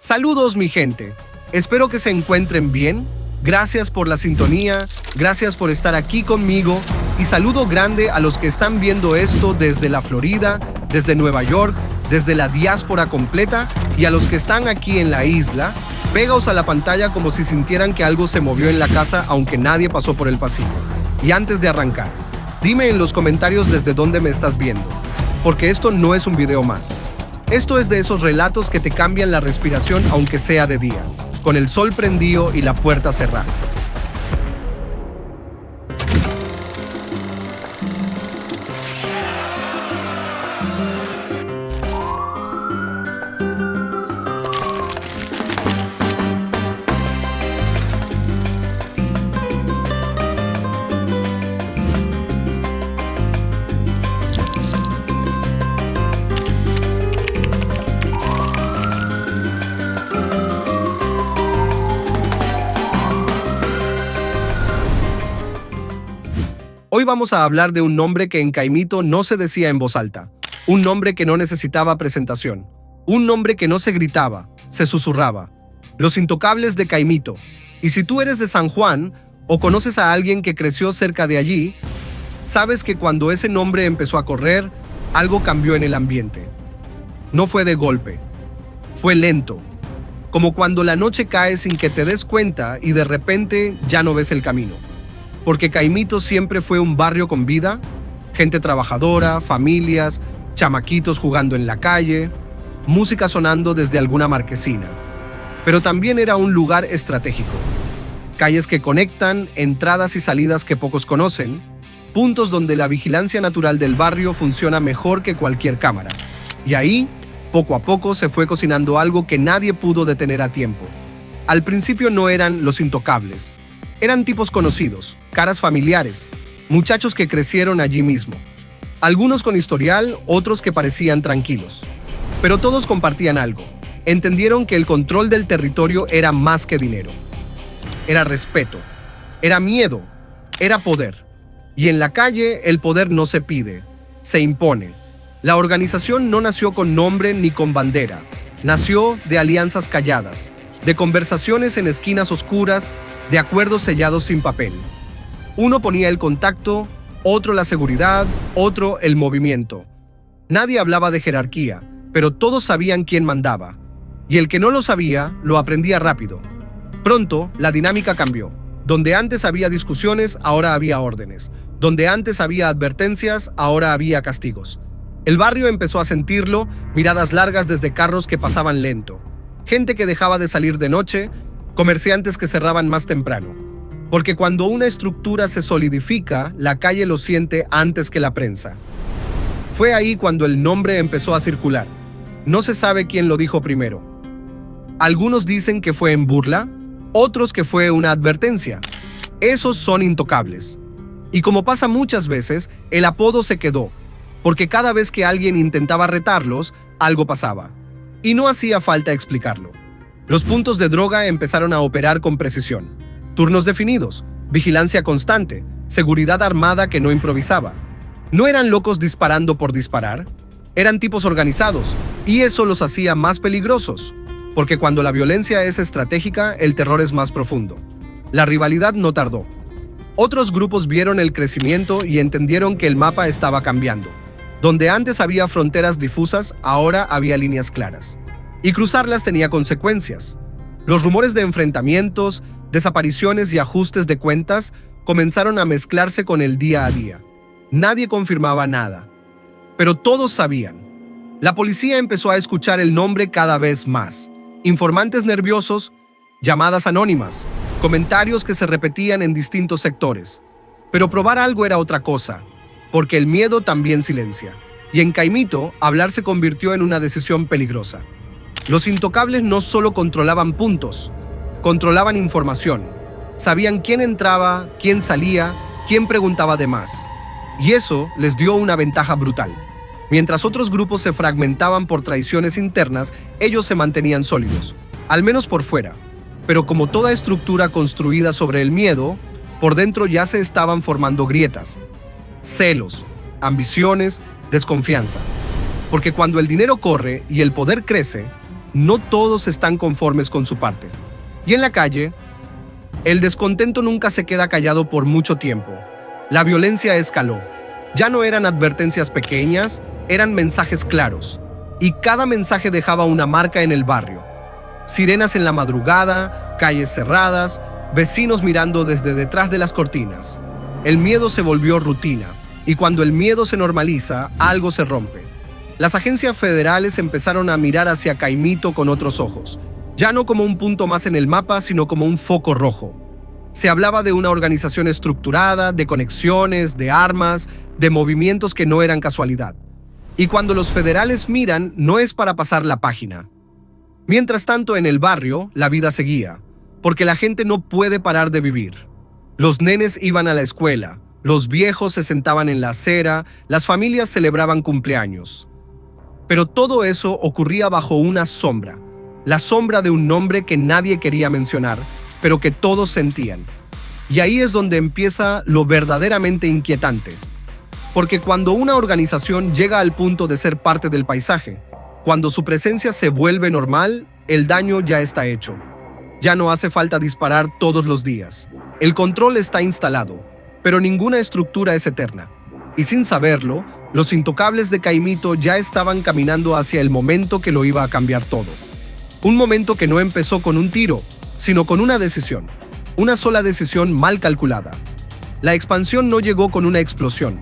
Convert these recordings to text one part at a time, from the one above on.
Saludos mi gente, espero que se encuentren bien, gracias por la sintonía, gracias por estar aquí conmigo y saludo grande a los que están viendo esto desde la Florida, desde Nueva York, desde la diáspora completa y a los que están aquí en la isla. Pegaos a la pantalla como si sintieran que algo se movió en la casa aunque nadie pasó por el pasillo. Y antes de arrancar, dime en los comentarios desde dónde me estás viendo, porque esto no es un video más. Esto es de esos relatos que te cambian la respiración aunque sea de día, con el sol prendido y la puerta cerrada. Hoy vamos a hablar de un nombre que en Caimito no se decía en voz alta, un nombre que no necesitaba presentación, un nombre que no se gritaba, se susurraba. Los Intocables de Caimito. Y si tú eres de San Juan o conoces a alguien que creció cerca de allí, sabes que cuando ese nombre empezó a correr, algo cambió en el ambiente. No fue de golpe, fue lento, como cuando la noche cae sin que te des cuenta y de repente ya no ves el camino. Porque Caimito siempre fue un barrio con vida, gente trabajadora, familias, chamaquitos jugando en la calle, música sonando desde alguna marquesina. Pero también era un lugar estratégico. Calles que conectan, entradas y salidas que pocos conocen, puntos donde la vigilancia natural del barrio funciona mejor que cualquier cámara. Y ahí, poco a poco, se fue cocinando algo que nadie pudo detener a tiempo. Al principio no eran los Intocables. Eran tipos conocidos, caras familiares, muchachos que crecieron allí mismo. Algunos con historial, otros que parecían tranquilos. Pero todos compartían algo. Entendieron que el control del territorio era más que dinero. Era respeto, era miedo, era poder. Y en la calle el poder no se pide, se impone. La organización no nació con nombre ni con bandera. Nació de alianzas calladas, de conversaciones en esquinas oscuras, de acuerdos sellados sin papel. Uno ponía el contacto, otro la seguridad, otro el movimiento. Nadie hablaba de jerarquía, pero todos sabían quién mandaba. Y el que no lo sabía, lo aprendía rápido. Pronto, la dinámica cambió. Donde antes había discusiones, ahora había órdenes. Donde antes había advertencias, ahora había castigos. El barrio empezó a sentirlo, miradas largas desde carros que pasaban lento. Gente que dejaba de salir de noche, comerciantes que cerraban más temprano. Porque cuando una estructura se solidifica, la calle lo siente antes que la prensa. Fue ahí cuando el nombre empezó a circular. No se sabe quién lo dijo primero. Algunos dicen que fue en burla, otros que fue una advertencia. Esos son Intocables. Y como pasa muchas veces, el apodo se quedó, porque cada vez que alguien intentaba retarlos, algo pasaba. Y no hacía falta explicarlo. Los puntos de droga empezaron a operar con precisión. Turnos definidos, vigilancia constante, seguridad armada que no improvisaba. No eran locos disparando por disparar, eran tipos organizados, y eso los hacía más peligrosos, porque cuando la violencia es estratégica, el terror es más profundo. La rivalidad no tardó. Otros grupos vieron el crecimiento y entendieron que el mapa estaba cambiando. Donde antes había fronteras difusas, ahora había líneas claras. Y cruzarlas tenía consecuencias. Los rumores de enfrentamientos, desapariciones y ajustes de cuentas comenzaron a mezclarse con el día a día. Nadie confirmaba nada, pero todos sabían. La policía empezó a escuchar el nombre cada vez más. Informantes nerviosos, llamadas anónimas, comentarios que se repetían en distintos sectores. Pero probar algo era otra cosa, porque el miedo también silencia. Y en Caimito, hablar se convirtió en una decisión peligrosa. Los Intocables no solo controlaban puntos, controlaban información. Sabían quién entraba, quién salía, quién preguntaba de más. Y eso les dio una ventaja brutal. Mientras otros grupos se fragmentaban por traiciones internas, ellos se mantenían sólidos, al menos por fuera. Pero como toda estructura construida sobre el miedo, por dentro ya se estaban formando grietas, celos, ambiciones, desconfianza. Porque cuando el dinero corre y el poder crece, no todos están conformes con su parte. Y en la calle, el descontento nunca se queda callado por mucho tiempo. La violencia escaló. Ya no eran advertencias pequeñas, eran mensajes claros. Y cada mensaje dejaba una marca en el barrio. Sirenas en la madrugada, calles cerradas, vecinos mirando desde detrás de las cortinas. El miedo se volvió rutina, y cuando el miedo se normaliza, algo se rompe. Las agencias federales empezaron a mirar hacia Caimito con otros ojos, ya no como un punto más en el mapa, sino como un foco rojo. Se hablaba de una organización estructurada, de conexiones, de armas, de movimientos que no eran casualidad. Y cuando los federales miran, no es para pasar la página. Mientras tanto, en el barrio, la vida seguía, porque la gente no puede parar de vivir. Los nenes iban a la escuela, los viejos se sentaban en la acera, las familias celebraban cumpleaños. Pero todo eso ocurría bajo una sombra, la sombra de un nombre que nadie quería mencionar, pero que todos sentían. Y ahí es donde empieza lo verdaderamente inquietante. Porque cuando una organización llega al punto de ser parte del paisaje, cuando su presencia se vuelve normal, el daño ya está hecho. Ya no hace falta disparar todos los días. El control está instalado, pero ninguna estructura es eterna. Y sin saberlo, los intocables de Caimito ya estaban caminando hacia el momento que lo iba a cambiar todo. Un momento que no empezó con un tiro, sino con una decisión. Una sola decisión mal calculada. La expansión no llegó con una explosión.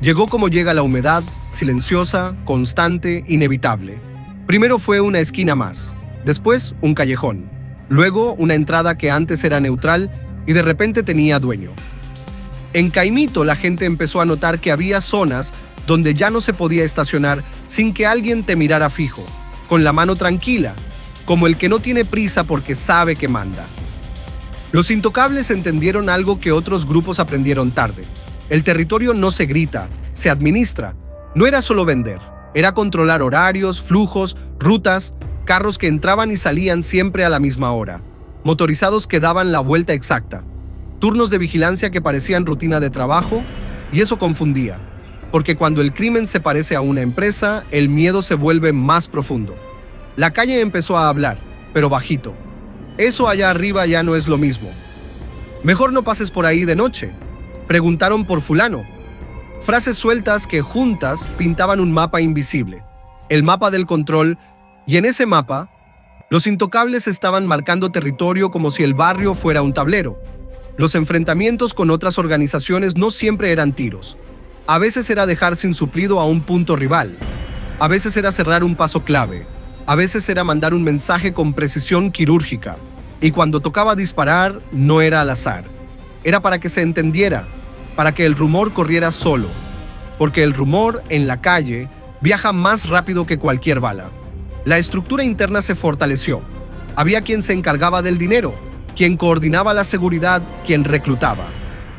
Llegó como llega la humedad, silenciosa, constante, inevitable. Primero fue una esquina más, después un callejón, luego una entrada que antes era neutral y de repente tenía dueño. En Caimito la gente empezó a notar que había zonas donde ya no se podía estacionar sin que alguien te mirara fijo, con la mano tranquila, como el que no tiene prisa porque sabe que manda. Los intocables entendieron algo que otros grupos aprendieron tarde. El territorio no se grita, se administra. No era solo vender, era controlar horarios, flujos, rutas, carros que entraban y salían siempre a la misma hora, motorizados que daban la vuelta exacta, turnos de vigilancia que parecían rutina de trabajo, y eso confundía, porque cuando el crimen se parece a una empresa, el miedo se vuelve más profundo. La calle empezó a hablar, pero bajito. Eso allá arriba ya no es lo mismo. Mejor no pases por ahí de noche. Preguntaron por fulano. Frases sueltas que juntas pintaban un mapa invisible, el mapa del control, y en ese mapa, los intocables estaban marcando territorio como si el barrio fuera un tablero. Los enfrentamientos con otras organizaciones no siempre eran tiros. A veces era dejar sin suplido a un punto rival. A veces era cerrar un paso clave. A veces era mandar un mensaje con precisión quirúrgica. Y cuando tocaba disparar, no era al azar. Era para que se entendiera, para que el rumor corriera solo. Porque el rumor en la calle viaja más rápido que cualquier bala. La estructura interna se fortaleció. Había quien se encargaba del dinero, quien coordinaba la seguridad, quien reclutaba.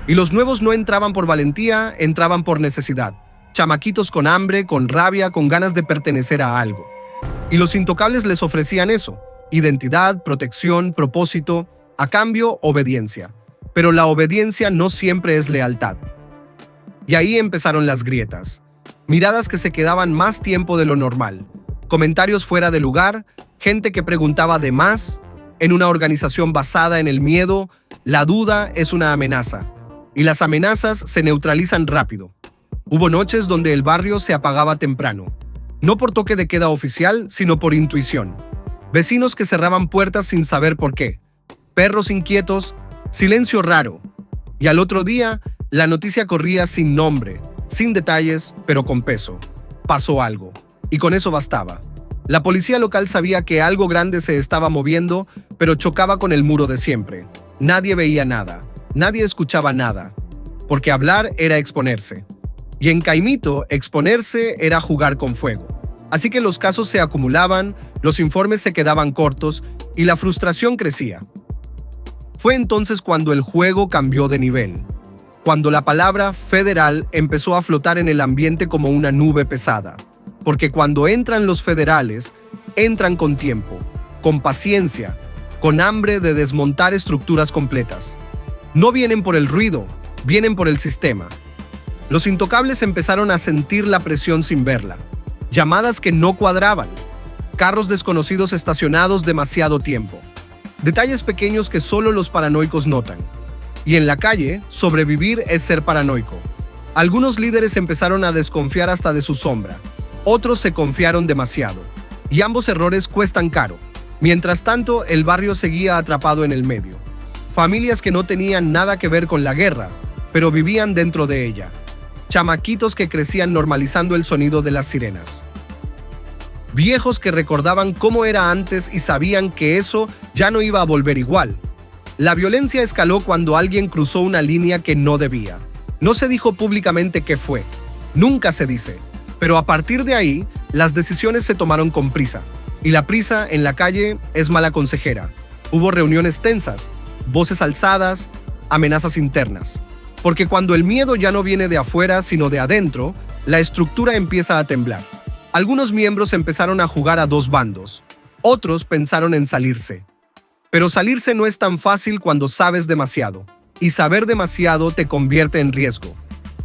Y los nuevos no entraban por valentía, entraban por necesidad. Chamaquitos con hambre, con rabia, con ganas de pertenecer a algo. Y los intocables les ofrecían eso: identidad, protección, propósito, a cambio, obediencia. Pero la obediencia no siempre es lealtad. Y ahí empezaron las grietas. Miradas que se quedaban más tiempo de lo normal. Comentarios fuera de lugar, gente que preguntaba de más. En una organización basada en el miedo, la duda es una amenaza. Y las amenazas se neutralizan rápido. Hubo noches donde el barrio se apagaba temprano. No por toque de queda oficial, sino por intuición. Vecinos que cerraban puertas sin saber por qué. Perros inquietos, silencio raro. Y al otro día, la noticia corría sin nombre, sin detalles, pero con peso. Pasó algo. Y con eso bastaba. La policía local sabía que algo grande se estaba moviendo, pero chocaba con el muro de siempre. Nadie veía nada. Nadie escuchaba nada. Porque hablar era exponerse. Y en Caimito, exponerse era jugar con fuego. Así que los casos se acumulaban, los informes se quedaban cortos y la frustración crecía. Fue entonces cuando el juego cambió de nivel. Cuando la palabra federal empezó a flotar en el ambiente como una nube pesada. Porque cuando entran los federales, entran con tiempo, con paciencia, con hambre de desmontar estructuras completas. No vienen por el ruido, vienen por el sistema. Los intocables empezaron a sentir la presión sin verla. Llamadas que no cuadraban. carros desconocidos estacionados demasiado tiempo. Detalles pequeños que solo los paranoicos notan. Y en la calle, sobrevivir es ser paranoico. Algunos líderes empezaron a desconfiar hasta de su sombra. Otros se confiaron demasiado. Y ambos errores cuestan caro. Mientras tanto, el barrio seguía atrapado en el medio. Familias que no tenían nada que ver con la guerra, pero vivían dentro de ella. Chamaquitos que crecían normalizando el sonido de las sirenas. Viejos que recordaban cómo era antes y sabían que eso ya no iba a volver igual. La violencia escaló cuando alguien cruzó una línea que no debía. No se dijo públicamente qué fue. Nunca se dice. Pero a partir de ahí, las decisiones se tomaron con prisa. Y la prisa en la calle es mala consejera. Hubo reuniones tensas, voces alzadas, amenazas internas. Porque cuando el miedo ya no viene de afuera, sino de adentro, la estructura empieza a temblar. Algunos miembros empezaron a jugar a dos bandos. Otros pensaron en salirse. Pero salirse no es tan fácil cuando sabes demasiado. Y saber demasiado te convierte en riesgo.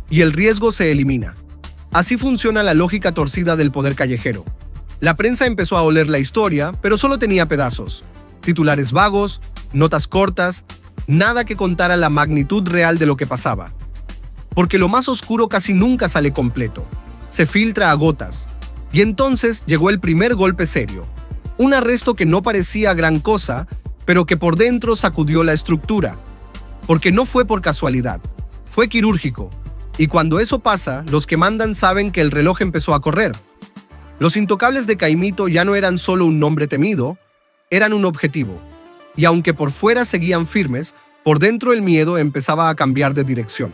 Y el riesgo se elimina. Así funciona la lógica torcida del poder callejero. La prensa empezó a oler la historia, pero solo tenía pedazos. Titulares vagos, notas cortas, nada que contara la magnitud real de lo que pasaba. Porque lo más oscuro casi nunca sale completo. Se filtra a gotas. Y entonces llegó el primer golpe serio. Un arresto que no parecía gran cosa, pero que por dentro sacudió la estructura. Porque no fue por casualidad. Fue quirúrgico. Y cuando eso pasa, los que mandan saben que el reloj empezó a correr. Los intocables de Caimito ya no eran solo un nombre temido, eran un objetivo. Y aunque por fuera seguían firmes, por dentro el miedo empezaba a cambiar de dirección.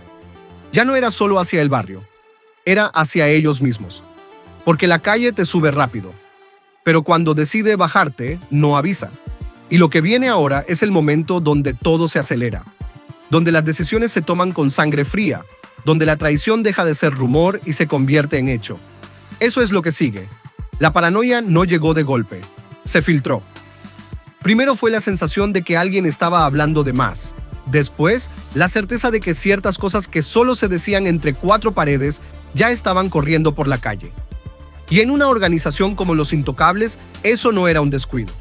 Ya no era solo hacia el barrio, era hacia ellos mismos. Porque la calle te sube rápido. Pero cuando decide bajarte, no avisa. Y lo que viene ahora es el momento donde todo se acelera. Donde las decisiones se toman con sangre fría. Donde la traición deja de ser rumor y se convierte en hecho. Eso es lo que sigue. La paranoia no llegó de golpe. Se filtró. Primero fue la sensación de que alguien estaba hablando de más. Después, la certeza de que ciertas cosas que solo se decían entre cuatro paredes ya estaban corriendo por la calle. Y en una organización como Los Intocables, eso no era un descuido.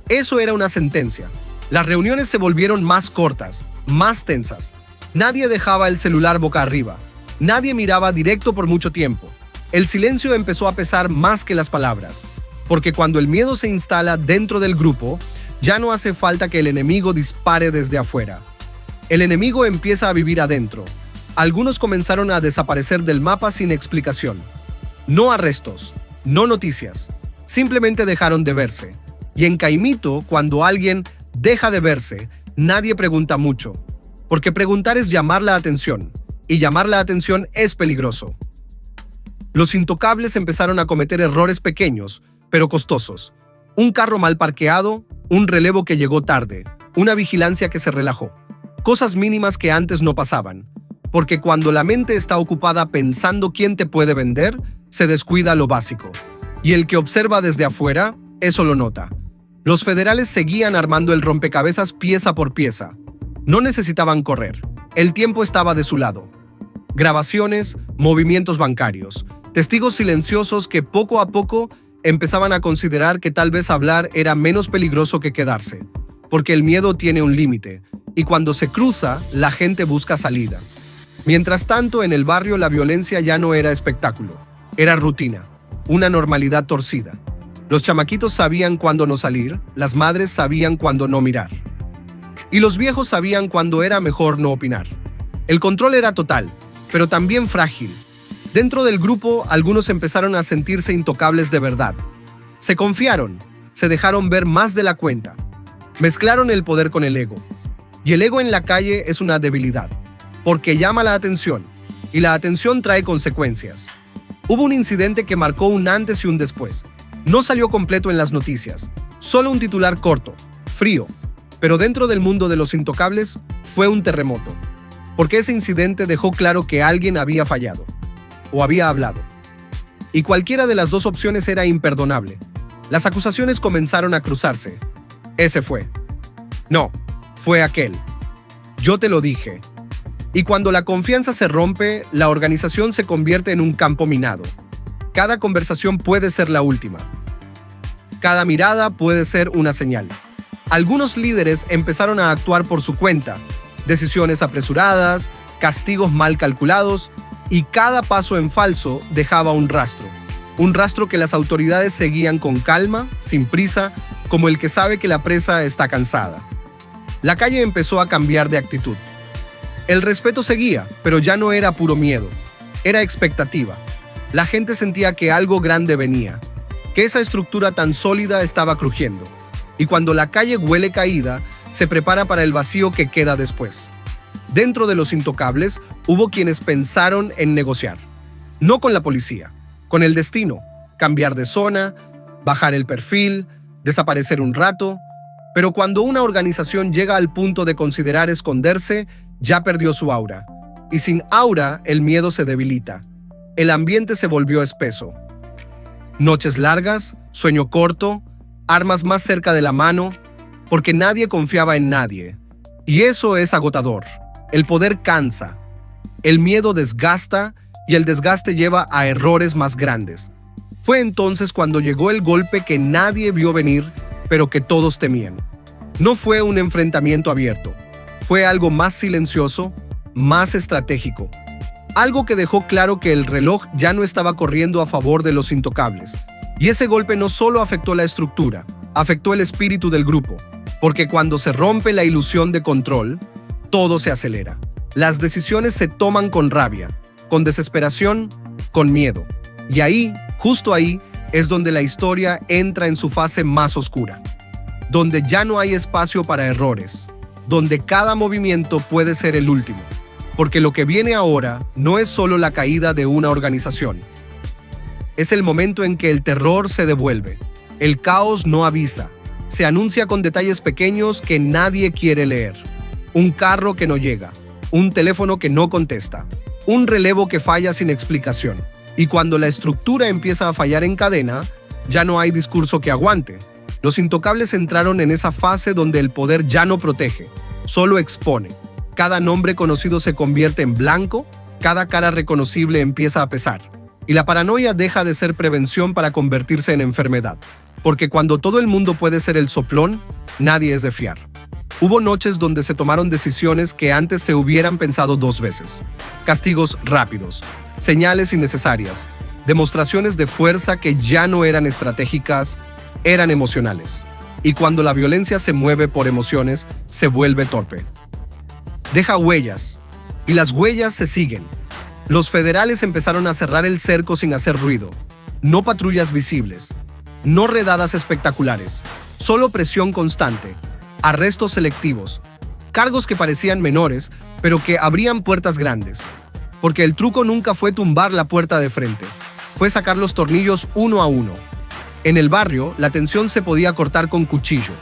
Eso era una sentencia. Las reuniones se volvieron más cortas, más tensas. Nadie dejaba el celular boca arriba. Nadie miraba directo por mucho tiempo. El silencio empezó a pesar más que las palabras. Porque cuando el miedo se instala dentro del grupo, ya no hace falta que el enemigo dispare desde afuera. El enemigo empieza a vivir adentro. Algunos comenzaron a desaparecer del mapa sin explicación. No arrestos, no noticias, simplemente dejaron de verse. Y en Caimito, cuando alguien deja de verse, nadie pregunta mucho. Porque preguntar es llamar la atención, y llamar la atención es peligroso. Los intocables empezaron a cometer errores pequeños, pero costosos. Un carro mal parqueado, un relevo que llegó tarde, una vigilancia que se relajó. Cosas mínimas que antes no pasaban. Porque cuando la mente está ocupada pensando quién te puede vender, se descuida lo básico. Y el que observa desde afuera, eso lo nota. Los federales seguían armando el rompecabezas pieza por pieza. No necesitaban correr. El tiempo estaba de su lado. Grabaciones, movimientos bancarios, testigos silenciosos que poco a poco empezaban a considerar que tal vez hablar era menos peligroso que quedarse. Porque el miedo tiene un límite, y cuando se cruza, la gente busca salida. Mientras tanto, en el barrio la violencia ya no era espectáculo. Era rutina, una normalidad torcida. Los chamaquitos sabían cuándo no salir, las madres sabían cuándo no mirar. Y los viejos sabían cuándo era mejor no opinar. El control era total, pero también frágil. Dentro del grupo, algunos empezaron a sentirse intocables de verdad. Se confiaron, se dejaron ver más de la cuenta. Mezclaron el poder con el ego. Y el ego en la calle es una debilidad, porque llama la atención, y la atención trae consecuencias. Hubo un incidente que marcó un antes y un después. No salió completo en las noticias, solo un titular corto, frío, pero dentro del mundo de los intocables fue un terremoto, porque ese incidente dejó claro que alguien había fallado, o había hablado. Y cualquiera de las dos opciones era imperdonable. Las acusaciones comenzaron a cruzarse. Ese fue. No, fue aquel. Yo te lo dije. Y cuando la confianza se rompe, la organización se convierte en un campo minado. Cada conversación puede ser la última. Cada mirada puede ser una señal. Algunos líderes empezaron a actuar por su cuenta, decisiones apresuradas, castigos mal calculados, y cada paso en falso dejaba un rastro que las autoridades seguían con calma, sin prisa, como el que sabe que la presa está cansada. La calle empezó a cambiar de actitud. El respeto seguía, pero ya no era puro miedo, era expectativa. La gente sentía que algo grande venía, que esa estructura tan sólida estaba crujiendo. Y cuando la calle huele caída, se prepara para el vacío que queda después. Dentro de los intocables, hubo quienes pensaron en negociar. No con la policía, con el destino, cambiar de zona, bajar el perfil, desaparecer un rato. Pero cuando una organización llega al punto de considerar esconderse, ya perdió su aura. Y sin aura, el miedo se debilita. El ambiente se volvió espeso. Noches largas, sueño corto, armas más cerca de la mano, porque nadie confiaba en nadie. Y eso es agotador. El poder cansa. El miedo desgasta y el desgaste lleva a errores más grandes. Fue entonces cuando llegó el golpe que nadie vio venir, pero que todos temían. No fue un enfrentamiento abierto. Fue algo más silencioso, más estratégico. Algo que dejó claro que el reloj ya no estaba corriendo a favor de los intocables. Y ese golpe no solo afectó la estructura, afectó el espíritu del grupo. Porque cuando se rompe la ilusión de control, todo se acelera. Las decisiones se toman con rabia, con desesperación, con miedo. Y ahí, justo ahí, es donde la historia entra en su fase más oscura. Donde ya no hay espacio para errores. Donde cada movimiento puede ser el último. Porque lo que viene ahora no es solo la caída de una organización. Es el momento en que el terror se devuelve. El caos no avisa. Se anuncia con detalles pequeños que nadie quiere leer. Un carro que no llega. Un teléfono que no contesta. Un relevo que falla sin explicación. Y cuando la estructura empieza a fallar en cadena, ya no hay discurso que aguante. Los intocables entraron en esa fase donde el poder ya no protege, solo expone. Cada nombre conocido se convierte en blanco, cada cara reconocible empieza a pesar. Y la paranoia deja de ser prevención para convertirse en enfermedad. Porque cuando todo el mundo puede ser el soplón, nadie es de fiar. Hubo noches donde se tomaron decisiones que antes se hubieran pensado 2 veces. Castigos rápidos, señales innecesarias, demostraciones de fuerza que ya no eran estratégicas, eran emocionales. Y cuando la violencia se mueve por emociones, se vuelve torpe. Deja huellas, y las huellas se siguen. Los federales empezaron a cerrar el cerco sin hacer ruido. No patrullas visibles, no redadas espectaculares, solo presión constante, arrestos selectivos, cargos que parecían menores, pero que abrían puertas grandes. Porque el truco nunca fue tumbar la puerta de frente, fue sacar los tornillos uno a uno. En el barrio, la tensión se podía cortar con cuchillo.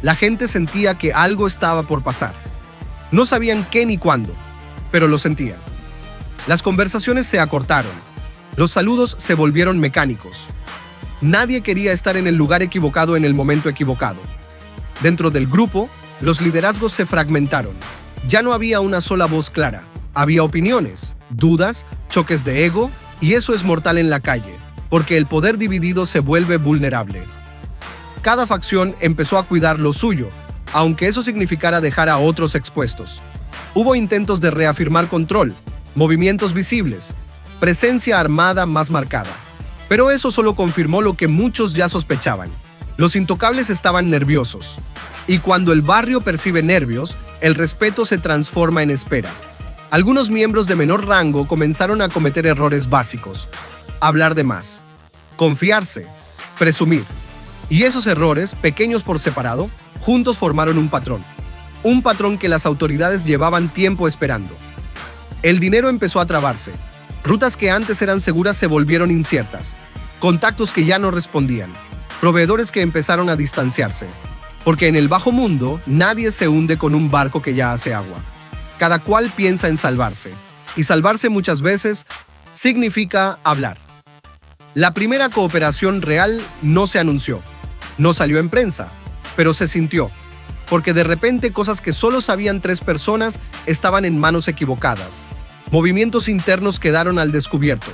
La gente sentía que algo estaba por pasar. No sabían qué ni cuándo, pero lo sentían. Las conversaciones se acortaron. Los saludos se volvieron mecánicos. Nadie quería estar en el lugar equivocado en el momento equivocado. Dentro del grupo, los liderazgos se fragmentaron. Ya no había una sola voz clara. Había opiniones, dudas, choques de ego, y eso es mortal en la calle, porque el poder dividido se vuelve vulnerable. Cada facción empezó a cuidar lo suyo, aunque eso significara dejar a otros expuestos. Hubo intentos de reafirmar control, movimientos visibles, presencia armada más marcada. Pero eso solo confirmó lo que muchos ya sospechaban. Los intocables estaban nerviosos. Y cuando el barrio percibe nervios, el respeto se transforma en espera. Algunos miembros de menor rango comenzaron a cometer errores básicos. Hablar de más, confiarse, presumir. Y esos errores, pequeños por separado, juntos formaron un patrón. Un patrón que las autoridades llevaban tiempo esperando. El dinero empezó a trabarse. Rutas que antes eran seguras se volvieron inciertas. Contactos que ya no respondían. Proveedores que empezaron a distanciarse. Porque en el bajo mundo, nadie se hunde con un barco que ya hace agua. Cada cual piensa en salvarse. Y salvarse muchas veces significa hablar. La primera cooperación real no se anunció. No salió en prensa, pero se sintió. Porque de repente cosas que solo sabían 3 personas estaban en manos equivocadas. Movimientos internos quedaron al descubierto.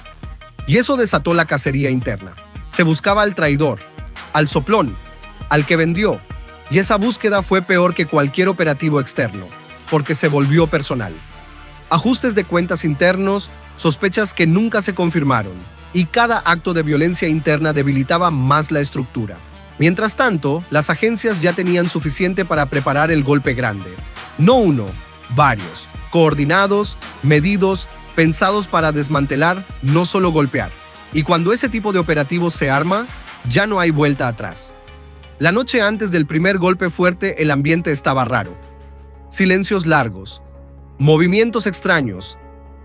Y eso desató la cacería interna. Se buscaba al traidor, al soplón, al que vendió. Y esa búsqueda fue peor que cualquier operativo externo, porque se volvió personal. Ajustes de cuentas internos, sospechas que nunca se confirmaron, y cada acto de violencia interna debilitaba más la estructura. Mientras tanto, las agencias ya tenían suficiente para preparar el golpe grande. No uno, varios, coordinados, medidos, pensados para desmantelar, no solo golpear. Y cuando ese tipo de operativos se arma, ya no hay vuelta atrás. La noche antes del primer golpe fuerte, el ambiente estaba raro. Silencios largos, movimientos extraños.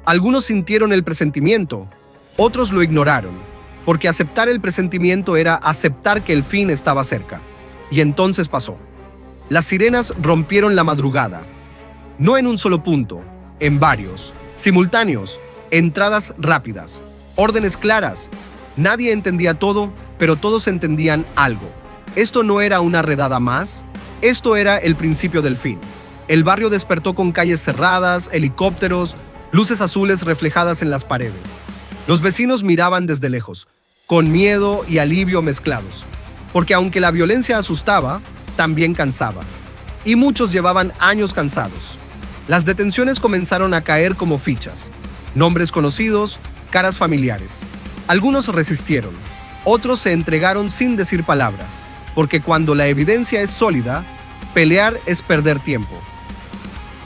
Algunos sintieron el presentimiento, otros lo ignoraron, porque aceptar el presentimiento era aceptar que el fin estaba cerca. Y entonces pasó. Las sirenas rompieron la madrugada. No en un solo punto, en varios, simultáneos, entradas rápidas, órdenes claras. Nadie entendía todo, pero todos entendían algo. Esto no era una redada más, esto era el principio del fin. El barrio despertó con calles cerradas, helicópteros, luces azules reflejadas en las paredes. Los vecinos miraban desde lejos, con miedo y alivio mezclados, porque aunque la violencia asustaba, también cansaba. Y muchos llevaban años cansados. Las detenciones comenzaron a caer como fichas. Nombres conocidos, caras familiares. Algunos resistieron, otros se entregaron sin decir palabra, porque cuando la evidencia es sólida, pelear es perder tiempo.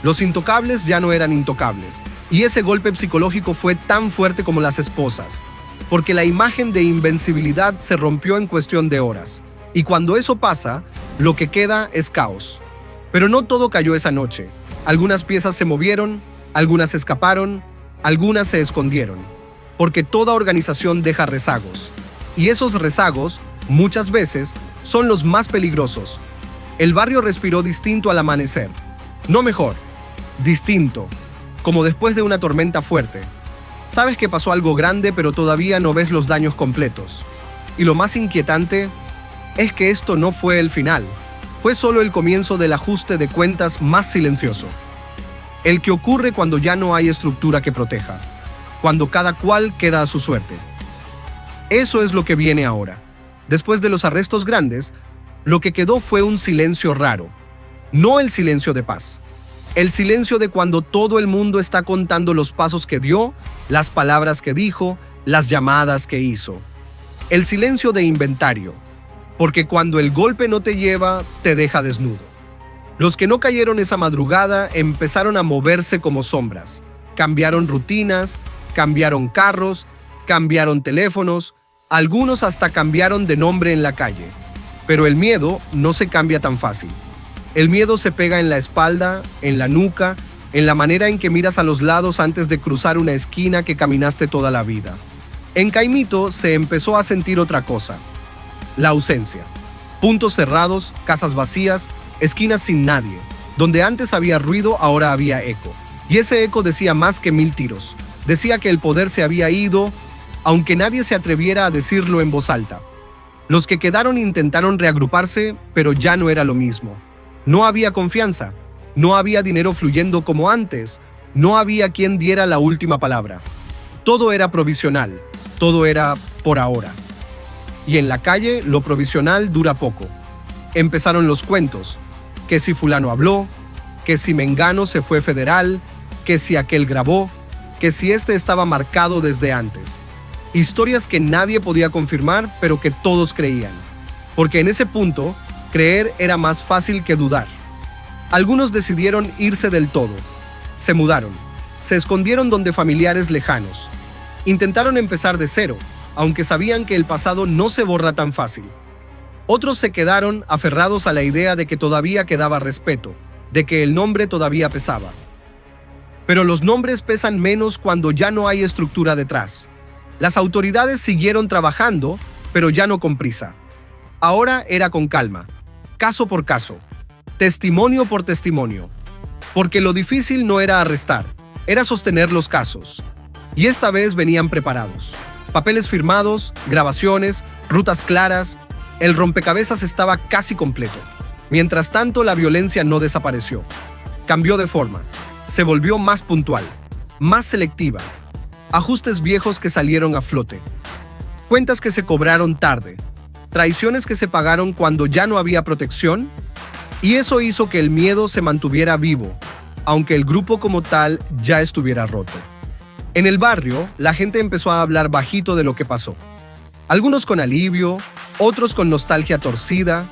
Los intocables ya no eran intocables, y ese golpe psicológico fue tan fuerte como las esposas, porque la imagen de invencibilidad se rompió en cuestión de horas, y cuando eso pasa, lo que queda es caos. Pero no todo cayó esa noche. Algunas piezas se movieron, algunas escaparon, algunas se escondieron, porque toda organización deja rezagos, y esos rezagos, muchas veces, son los más peligrosos. El barrio respiró distinto al amanecer. No mejor, distinto, como después de una tormenta fuerte. Sabes que pasó algo grande, pero todavía no ves los daños completos. Y lo más inquietante es que esto no fue el final. Fue solo el comienzo del ajuste de cuentas más silencioso. El que ocurre cuando ya no hay estructura que proteja, cuando cada cual queda a su suerte. Eso es lo que viene ahora. Después de los arrestos grandes, lo que quedó fue un silencio raro. No el silencio de paz. El silencio de cuando todo el mundo está contando los pasos que dio, las palabras que dijo, las llamadas que hizo. El silencio de inventario. Porque cuando el golpe no te lleva, te deja desnudo. Los que no cayeron esa madrugada empezaron a moverse como sombras. Cambiaron rutinas, cambiaron carros, cambiaron teléfonos, algunos hasta cambiaron de nombre en la calle. Pero el miedo no se cambia tan fácil. El miedo se pega en la espalda, en la nuca, en la manera en que miras a los lados antes de cruzar una esquina que caminaste toda la vida. En Caimito se empezó a sentir otra cosa. La ausencia. Puntos cerrados, casas vacías, esquinas sin nadie. Donde antes había ruido, ahora había eco. Y ese eco decía más que 1000 tiros. Decía que el poder se había ido, aunque nadie se atreviera a decirlo en voz alta. Los que quedaron intentaron reagruparse, pero ya no era lo mismo. No había confianza, no había dinero fluyendo como antes, no había quien diera la última palabra. Todo era provisional, todo era por ahora. Y en la calle lo provisional dura poco. Empezaron los cuentos, que si fulano habló, que si mengano se fue federal, que si aquel grabó, que si este estaba marcado desde antes. Historias que nadie podía confirmar, pero que todos creían. Porque en ese punto, creer era más fácil que dudar. Algunos decidieron irse del todo. Se mudaron. Se escondieron donde familiares lejanos. Intentaron empezar de cero, aunque sabían que el pasado no se borra tan fácil. Otros se quedaron aferrados a la idea de que todavía quedaba respeto, de que el nombre todavía pesaba. Pero los nombres pesan menos cuando ya no hay estructura detrás. Las autoridades siguieron trabajando, pero ya no con prisa. Ahora era con calma, caso por caso, testimonio por testimonio. Porque lo difícil no era arrestar, era sostener los casos. Y esta vez venían preparados. Papeles firmados, grabaciones, rutas claras. El rompecabezas estaba casi completo. Mientras tanto, la violencia no desapareció. Cambió de forma. Se volvió más puntual, más selectiva. Ajustes viejos que salieron a flote. Cuentas que se cobraron tarde. traiciones que se pagaron cuando ya no había protección, y eso hizo que el miedo se mantuviera vivo, aunque el grupo como tal ya estuviera roto. En el barrio, la gente empezó a hablar bajito de lo que pasó. Algunos con alivio, otros con nostalgia torcida,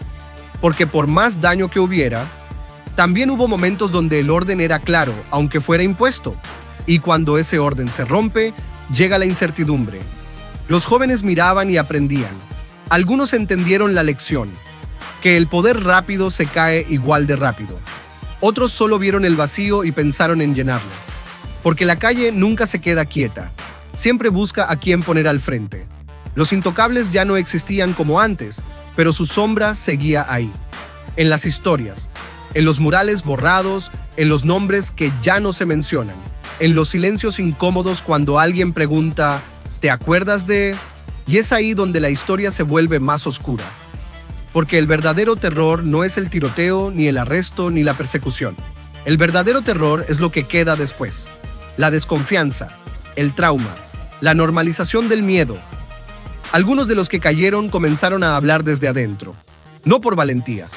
porque por más daño que hubiera, también hubo momentos donde el orden era claro, aunque fuera impuesto. Y cuando ese orden se rompe, llega la incertidumbre. Los jóvenes miraban y aprendían. Algunos entendieron la lección, que el poder rápido se cae igual de rápido. Otros solo vieron el vacío y pensaron en llenarlo. Porque la calle nunca se queda quieta, siempre busca a quien poner al frente. Los intocables ya no existían como antes, pero su sombra seguía ahí. En las historias, en los murales borrados, en los nombres que ya no se mencionan, en los silencios incómodos cuando alguien pregunta, ¿te acuerdas de...? Y es ahí donde la historia se vuelve más oscura. Porque el verdadero terror no es el tiroteo, ni el arresto, ni la persecución. El verdadero terror es lo que queda después. La desconfianza, el trauma, la normalización del miedo. Algunos de los que cayeron comenzaron a hablar desde adentro. No por valentía,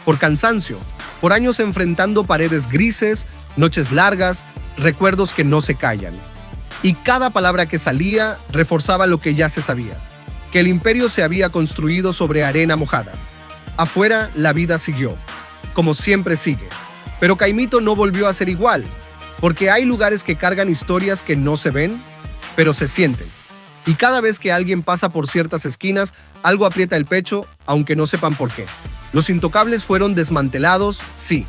por cansancio, por años enfrentando paredes grises, noches largas, recuerdos que no se callan. Y cada palabra que salía reforzaba lo que ya se sabía, que el imperio se había construido sobre arena mojada. Afuera, la vida siguió, como siempre sigue. Pero Caimito no volvió a ser igual, porque hay lugares que cargan historias que no se ven, pero se sienten. Y cada vez que alguien pasa por ciertas esquinas, algo aprieta el pecho, aunque no sepan por qué. Los intocables fueron desmantelados, sí,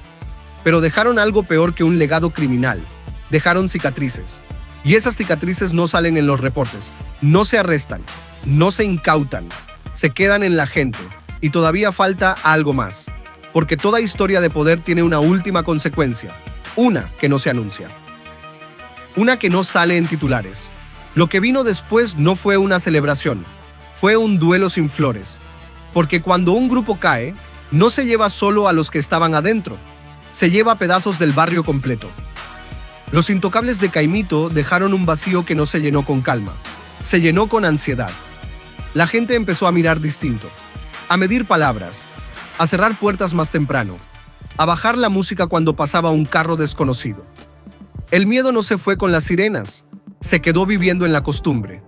pero dejaron algo peor que un legado criminal. Dejaron cicatrices. Y esas cicatrices no salen en los reportes, no se arrestan, no se incautan, se quedan en la gente. Y todavía falta algo más, porque toda historia de poder tiene una última consecuencia, una que no se anuncia, una que no sale en titulares. Lo que vino después no fue una celebración, fue un duelo sin flores, porque cuando un grupo cae, no se lleva solo a los que estaban adentro, se lleva pedazos del barrio completo. Los intocables de Caimito dejaron un vacío que no se llenó con calma, se llenó con ansiedad. La gente empezó a mirar distinto, a medir palabras, a cerrar puertas más temprano, a bajar la música cuando pasaba un carro desconocido. El miedo no se fue con las sirenas, se quedó viviendo en la costumbre.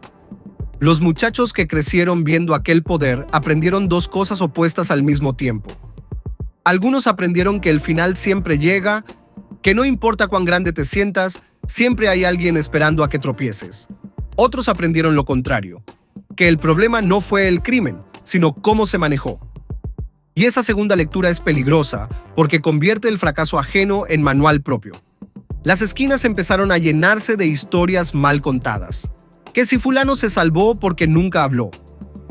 Los muchachos que crecieron viendo aquel poder aprendieron dos cosas opuestas al mismo tiempo. Algunos aprendieron que el final siempre llega, que no importa cuán grande te sientas, siempre hay alguien esperando a que tropieces. Otros aprendieron lo contrario, que el problema no fue el crimen, sino cómo se manejó. Y esa segunda lectura es peligrosa porque convierte el fracaso ajeno en manual propio. Las esquinas empezaron a llenarse de historias mal contadas. Que si fulano se salvó porque nunca habló.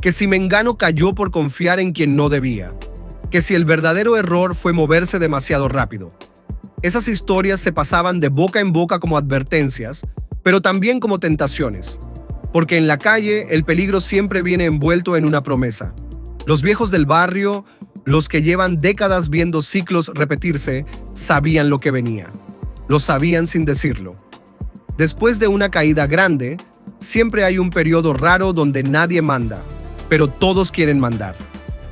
Que si mengano cayó por confiar en quien no debía. Que si el verdadero error fue moverse demasiado rápido. Esas historias se pasaban de boca en boca como advertencias, pero también como tentaciones. Porque en la calle el peligro siempre viene envuelto en una promesa. Los viejos del barrio, los que llevan décadas viendo ciclos repetirse, sabían lo que venía. Lo sabían sin decirlo. Después de una caída grande, siempre hay un periodo raro donde nadie manda, pero todos quieren mandar.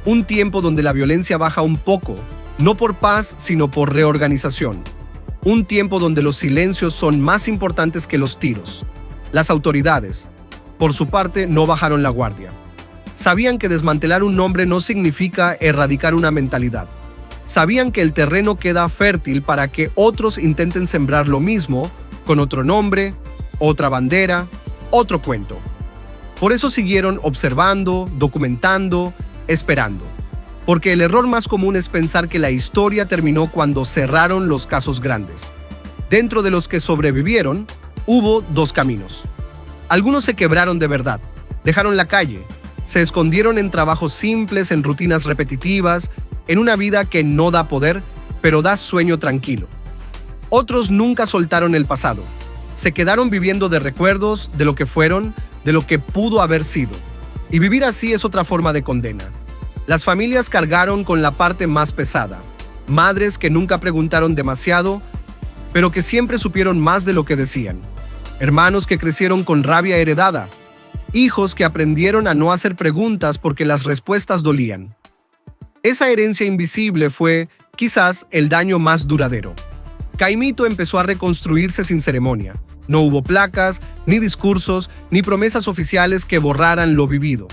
Un tiempo donde la violencia baja un poco, no por paz, sino por reorganización. Un tiempo donde los silencios son más importantes que los tiros. Las autoridades, por su parte, no bajaron la guardia. Sabían que desmantelar un nombre no significa erradicar una mentalidad. Sabían que el terreno queda fértil para que otros intenten sembrar lo mismo, con otro nombre, otra bandera, otro cuento. Por eso siguieron observando, documentando, esperando. Porque el error más común es pensar que la historia terminó cuando cerraron los casos grandes. Dentro de los que sobrevivieron, hubo dos caminos. Algunos se quebraron de verdad, dejaron la calle, se escondieron en trabajos simples, en rutinas repetitivas, en una vida que no da poder, pero da sueño tranquilo. Otros nunca soltaron el pasado. Se quedaron viviendo de recuerdos, de lo que fueron, de lo que pudo haber sido. Y vivir así es otra forma de condena. Las familias cargaron con la parte más pesada. Madres que nunca preguntaron demasiado, pero que siempre supieron más de lo que decían. Hermanos que crecieron con rabia heredada. Hijos que aprendieron a no hacer preguntas porque las respuestas dolían. Esa herencia invisible fue, quizás, el daño más duradero. Caimito empezó a reconstruirse sin ceremonia. No hubo placas, ni discursos, ni promesas oficiales que borraran lo vivido.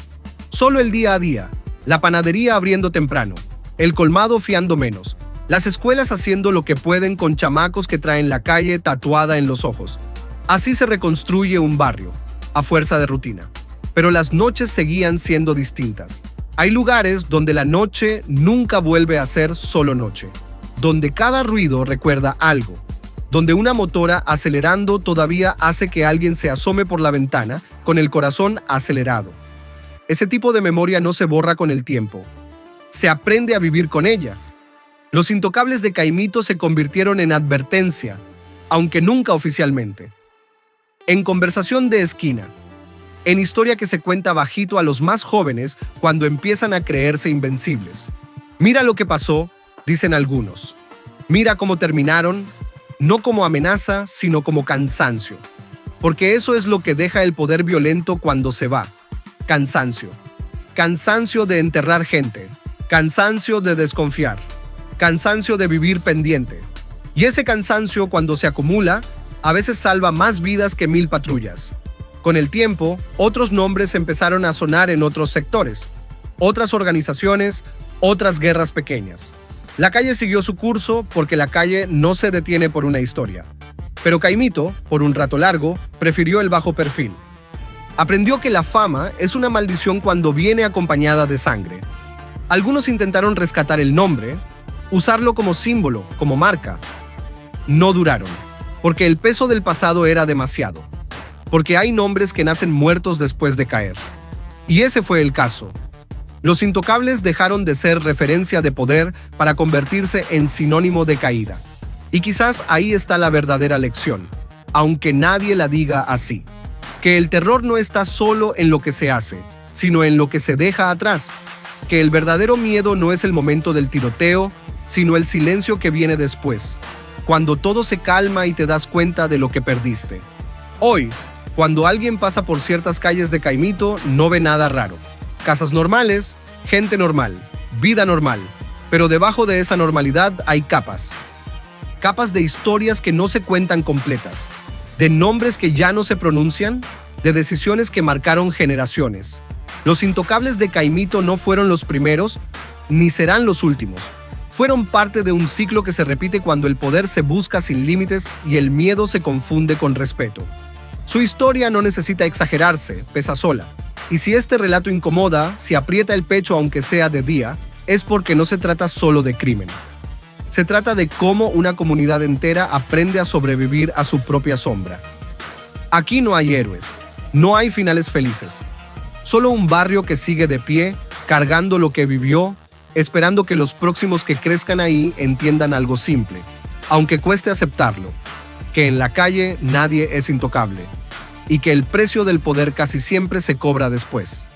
Solo el día a día, la panadería abriendo temprano, el colmado fiando menos, las escuelas haciendo lo que pueden con chamacos que traen la calle tatuada en los ojos. Así se reconstruye un barrio, a fuerza de rutina. Pero las noches seguían siendo distintas. Hay lugares donde la noche nunca vuelve a ser solo noche, donde cada ruido recuerda algo, donde una motora acelerando todavía hace que alguien se asome por la ventana con el corazón acelerado. Ese tipo de memoria no se borra con el tiempo. Se aprende a vivir con ella. Los intocables de Caimito se convirtieron en advertencia, aunque nunca oficialmente. En conversación de esquina, en historia que se cuenta bajito a los más jóvenes cuando empiezan a creerse invencibles. Mira lo que pasó, dicen algunos. Mira cómo terminaron, no como amenaza, sino como cansancio. Porque eso es lo que deja el poder violento cuando se va. Cansancio. Cansancio de enterrar gente. Cansancio de desconfiar. Cansancio de vivir pendiente. Y ese cansancio, cuando se acumula, a veces salva más vidas que 1000 patrullas. Con el tiempo, otros nombres empezaron a sonar en otros sectores, otras organizaciones, otras guerras pequeñas. La calle siguió su curso porque la calle no se detiene por una historia. Pero Caimito, por un rato largo, prefirió el bajo perfil. Aprendió que la fama es una maldición cuando viene acompañada de sangre. Algunos intentaron rescatar el nombre, usarlo como símbolo, como marca. No duraron, porque el peso del pasado era demasiado. Porque hay nombres que nacen muertos después de caer. Y ese fue el caso. Los intocables dejaron de ser referencia de poder para convertirse en sinónimo de caída. Y quizás ahí está la verdadera lección, aunque nadie la diga así. Que el terror no está solo en lo que se hace, sino en lo que se deja atrás. Que el verdadero miedo no es el momento del tiroteo, sino el silencio que viene después, cuando todo se calma y te das cuenta de lo que perdiste. Hoy, cuando alguien pasa por ciertas calles de Caimito, no ve nada raro. Casas normales, gente normal, vida normal. Pero debajo de esa normalidad hay capas. Capas de historias que no se cuentan completas. De nombres que ya no se pronuncian. De decisiones que marcaron generaciones. Los intocables de Caimito no fueron los primeros, ni serán los últimos. Fueron parte de un ciclo que se repite cuando el poder se busca sin límites y el miedo se confunde con respeto. Su historia no necesita exagerarse, pesa sola. Y si este relato incomoda, si aprieta el pecho aunque sea de día, es porque no se trata solo de crimen. Se trata de cómo una comunidad entera aprende a sobrevivir a su propia sombra. Aquí no hay héroes, no hay finales felices. Solo un barrio que sigue de pie, cargando lo que vivió, esperando que los próximos que crezcan ahí entiendan algo simple, aunque cueste aceptarlo. Que en la calle nadie es intocable y que el precio del poder casi siempre se cobra después.